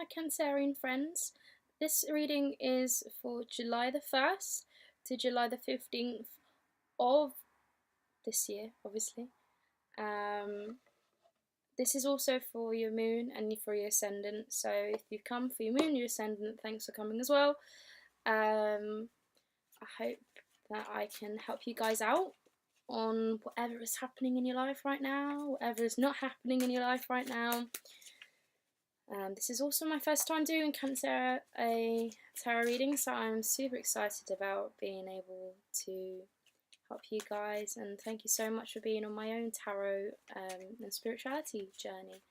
my Cancerian friends. This reading is for July the 1st to July the 15th of this year, obviously. This is also for your moon and for your ascendant. So if you've come for your moon, your ascendant, thanks for coming as well. I hope that I can help you guys out on whatever is happening in your life right now, whatever is not happening in your life right now. This is also my first time doing a tarot reading, so I'm super excited about being able to help you guys, and thank you so much for being on my own tarot and spirituality journey.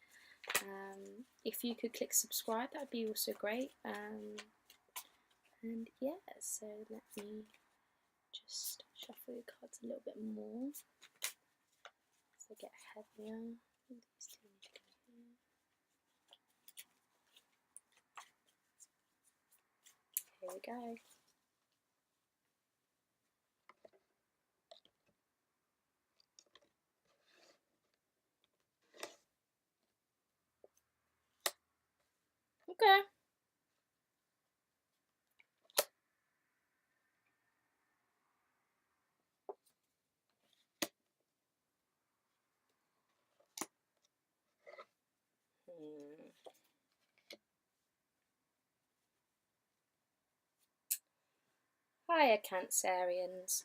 If you could click subscribe, that'd be also great. And yeah, so let me just shuffle your cards a little bit more as they get heavier. These two need to go here. Here we go. Okay. Hiya, Cancerians.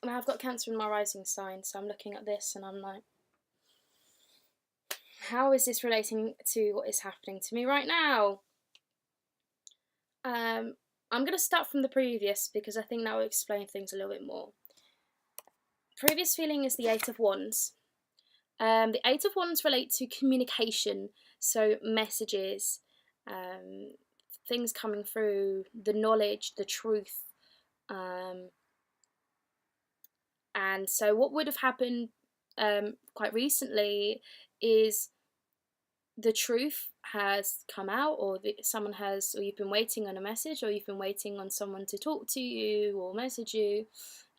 Now I've got Cancer in my rising sign, so I'm looking at this and I'm like, how is this relating to what is happening to me right now? I'm going to start from the previous because I think that will explain things a little bit more. Previous feeling is the Eight of Wands. The Eight of Wands relate to communication, so messages, things coming through, the knowledge, the truth. And so what would have happened quite recently is the truth has come out, or someone has, or you've been waiting on a message, or you've been waiting on someone to talk to you or message you,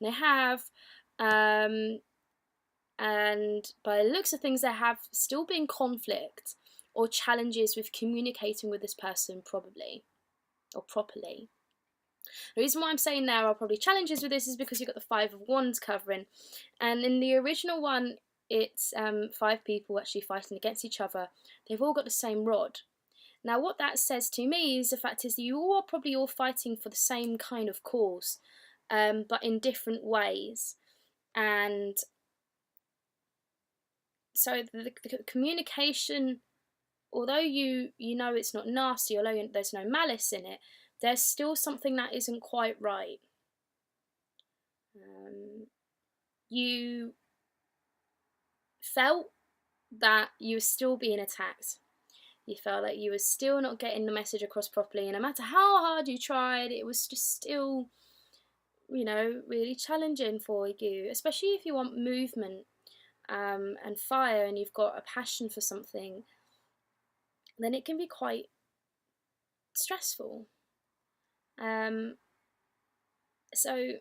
and they have. And by the looks of things, there have still been conflict or challenges with communicating with this person, probably, or properly. The reason why I'm saying there are probably challenges with this is because you've got the Five of Wands covering, and in the original one, it's 5 people actually fighting against each other. They've all got the same rod. Now, what that says to me is the fact is that you all are probably all fighting for the same kind of cause, but in different ways. And so the communication, although you know it's not nasty, although there's no malice in it, there's still something that isn't quite right. You felt that you were still being attacked. You felt like you were still not getting the message across properly, and no matter how hard you tried, it was just still, really challenging for you, especially if you want movement and fire and you've got a passion for something, then it can be quite stressful. So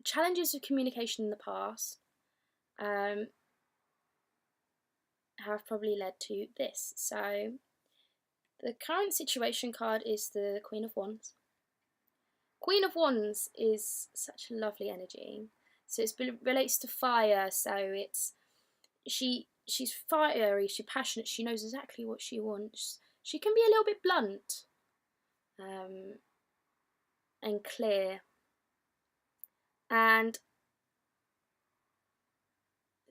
challenges with communication in the past have probably led to this. So the current situation card is the Queen of Wands. Queen of Wands is such a lovely energy. So it relates to fire. So she's fiery, she's passionate, she knows exactly what she wants. She can be a little bit blunt and clear. And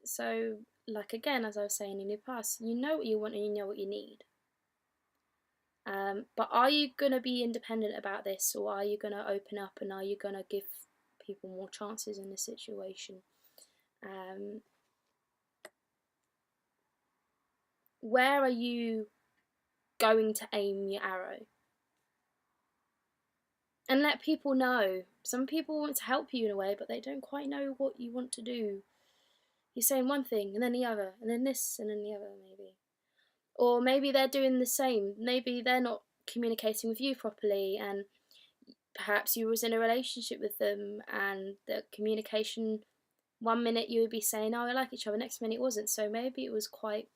so, like again, as I was saying in the past, you know what you want and you know what you need. But are you going to be independent about this, or are you going to open up and are you going to give people more chances in this situation? Where are you going to aim your arrow? And let people know. Some people want to help you in a way, but they don't quite know what you want to do. You're saying one thing, and then the other, and then this, and then the other, maybe. Or maybe they're doing the same. Maybe they're not communicating with you properly, and perhaps you was in a relationship with them, and the communication, one minute you would be saying, oh, I like each other, next minute it wasn't. So maybe it was quite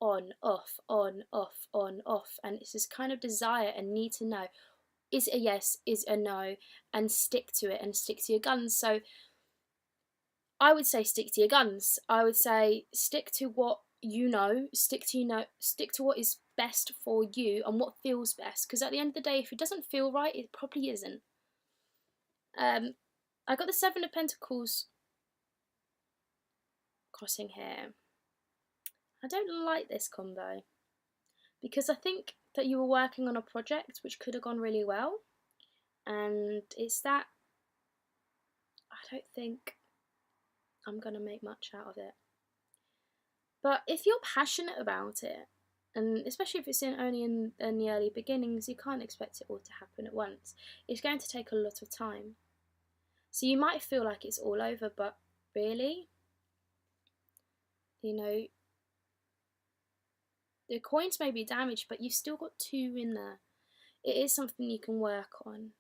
on, off, on, off, on, off. And it's this kind of desire and need to know, is it a yes, is it a no, and stick to it and stick to your guns. So I would say stick to your guns. I would say stick to what you know, stick to what is best for you and what feels best. Because at the end of the day, if it doesn't feel right, it probably isn't. I got the Seven of Pentacles crossing here. I don't like this combo because I think that you were working on a project which could have gone really well, and it's that I don't think I'm gonna make much out of it. But if you're passionate about it, and especially if it's only in the early beginnings, you can't expect it all to happen at once. It's going to take a lot of time. So you might feel like it's all over, but really, you know, the coins may be damaged, but you've still got 2 in there. It is something you can work on.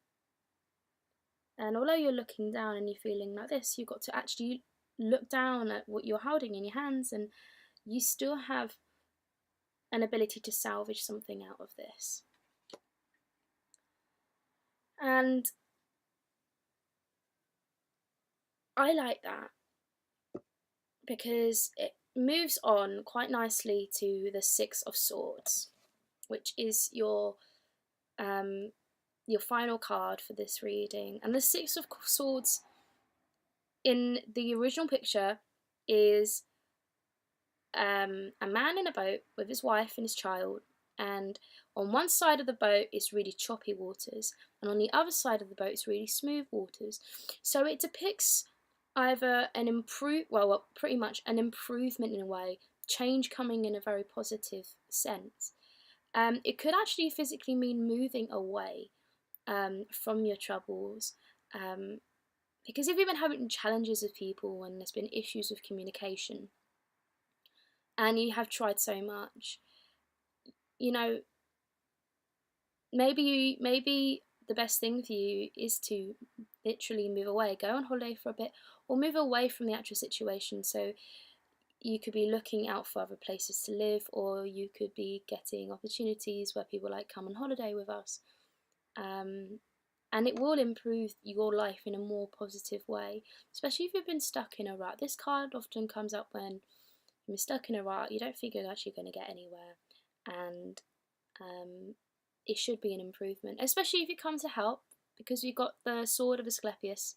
And although you're looking down and you're feeling like this, you've got to actually look down at what you're holding in your hands, and you still have an ability to salvage something out of this. And I like that because it moves on quite nicely to the Six of Swords, which is your final card for this reading. And the Six of Swords in the original picture is a man in a boat with his wife and his child, and on one side of the boat is really choppy waters, and on the other side of the boat is really smooth waters. So it depicts either pretty much an improvement in a way, change coming in a very positive sense. It could actually physically mean moving away from your troubles, because if you've been having challenges with people and there's been issues with communication, and you have tried so much, you know, maybe the best thing for you is to literally move away, go on holiday for a bit, or move away from the actual situation. So you could be looking out for other places to live, or you could be getting opportunities where people like come on holiday with us, and it will improve your life in a more positive way, especially if you've been stuck in a rut. This card often comes up when you're stuck in a rut, you don't think you're actually going to get anywhere, and it should be an improvement, especially if you come to help, because we've got the Sword of Asclepius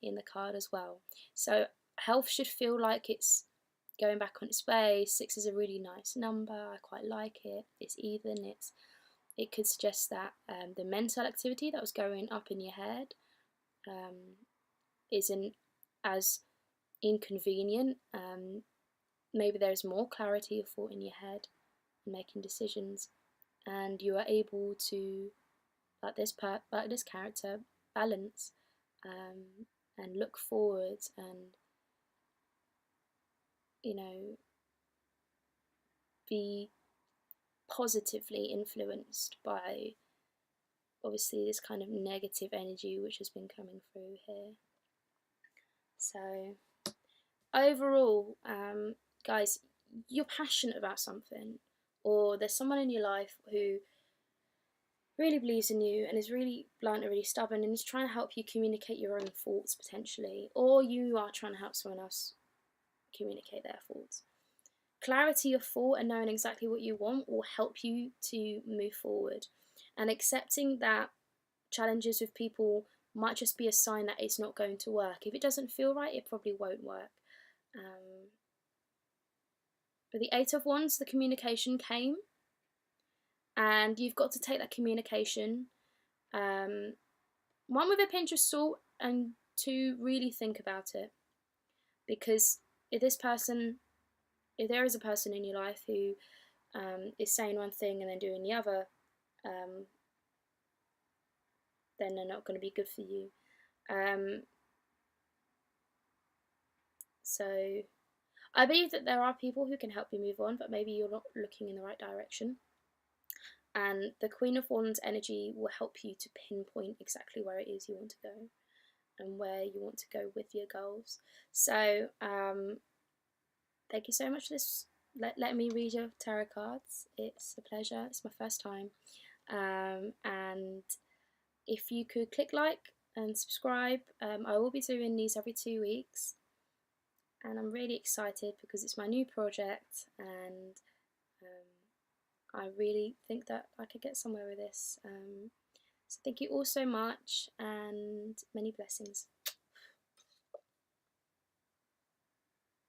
in the card as well. So health should feel like it's going back on its way. 6 is a really nice number. I quite like it. It's even. It could suggest that the mental activity that was going up in your head isn't as inconvenient. Maybe there's more clarity of thought in your head and making decisions, and you are able to, like this character, balance and look forward, and be positively influenced by obviously this kind of negative energy which has been coming through here. So overall, guys, you're passionate about something, or there's someone in your life who really believes in you and is really blunt and really stubborn and is trying to help you communicate your own thoughts potentially, or you are trying to help someone else communicate their thoughts. Clarity of thought and knowing exactly what you want will help you to move forward, and accepting that challenges with people might just be a sign that it's not going to work. If it doesn't feel right, it probably won't work. With the Eight of Wands, the communication came, and you've got to take that communication, one, with a pinch of salt, and 2, really think about it. Because if there is a person in your life who is saying one thing and then doing the other, then they're not going to be good for you. So I believe that there are people who can help you move on, but maybe you're not looking in the right direction. And the Queen of Wands energy will help you to pinpoint exactly where it is you want to go and where you want to go with your goals. So thank you so much for this let me read your tarot cards. It's a pleasure. It's my first time. And if you could click like and subscribe, I will be doing these every 2 weeks, and I'm really excited because it's my new project, and I really think that I could get somewhere with this. So thank you all so much, and many blessings.